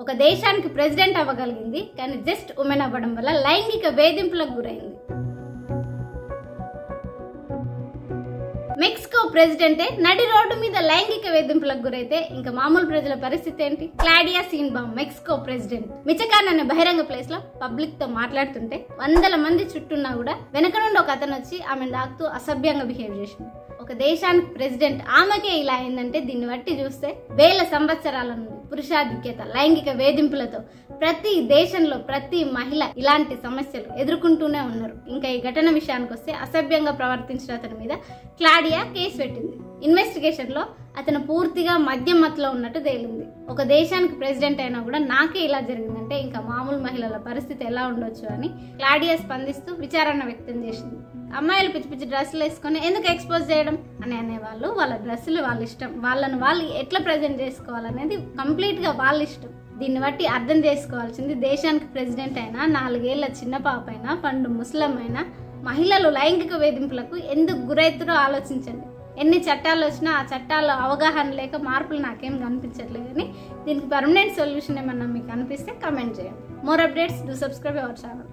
ఒక దేశానికి ప్రెసిడెంట్ అవ్వగలిగింది, కానీ జస్ట్ ఉమెన్ అవ్వడం వల్ల లైంగిక వేధింపులకు గురైంది. మెక్సికో ప్రెసిడెంటే నడి రోడ్డు మీద లైంగిక వేధింపులకు గురైతే ఇంకా మామూలు ప్రజల పరిస్థితి ఏంటి? క్లాడియా షీన్బామ్, మెక్సికో ప్రెసిడెంట్, మిచకాన్ అనే బహిరంగ ప్లేస్ లో పబ్లిక్ తో మాట్లాడుతుంటే వందల మంది చుట్టూన్నా కూడా వెనక నుండి ఒక అతను వచ్చి ఆమెను తాకుతూ అసభ్యంగా బిహేవ్ చేసింది. ఒక దేశానికి ప్రెసిడెంట్ ఆమెకే ఇలా అయిందంటే దీన్ని బట్టి చూస్తే వేల సంవత్సరాల నుండి పురుషాధిక్యత, లైంగిక వేధింపులతో ప్రతి దేశంలో ప్రతి మహిళ ఇలాంటి సమస్యలు ఎదుర్కొంటూనే ఉన్నారు. ఇంకా ఈ ఘటన విషయానికి వస్తే అసభ్యంగా ప్రవర్తించిన అతని మీద క్లాడియా కేసు పెట్టింది. ఇన్వెస్టిగేషన్ లో అతను పూర్తిగా మద్యం మత్తులో ఉన్నట్టు తేలింది. ఒక దేశానికి ప్రెసిడెంట్ అయినా కూడా నాకే ఇలా జరిగిందంటే ఇంకా మామూలు మహిళల పరిస్థితి ఎలా ఉండొచ్చు అని క్లాడియా స్పందిస్తూ విచారణ వ్యక్తం చేసింది. అమ్మాయిలు పిచ్చి పిచ్చి డ్రెస్సులు వేసుకొని ఎందుకు ఎక్స్పోజ్ చేయడం అని అనేవాళ్ళు. వాళ్ళ డ్రెస్సులు వాళ్ళ ఇష్టం, వాళ్ళని వాళ్ళు ఎట్లా ప్రజెంట్ చేసుకోవాలనేది కంప్లీట్ గా వాళ్ళ ఇష్టం. దీన్ని బట్టి అర్థం చేసుకోవాల్సింది దేశానికి ప్రెసిడెంట్ అయినా, 4 ఏళ్ల చిన్న పాప అయినా, పండు ముస్లిం అయినా మహిళలు లైంగిక వేధింపులకు ఎందుకు గురైతురో ఆలోచించండి. ఎన్ని చట్టాలు వచ్చినా ఆ చట్టాల్లో అవగాహన లేక మార్పులు నాకేం కనిపించట్లేదు. కానీ దీనికి పర్మనెంట్ సొల్యూషన్ ఏమన్నా మీకు అనిపిస్తే కమెంట్ చేయండి. More updates, do subscribe our channel.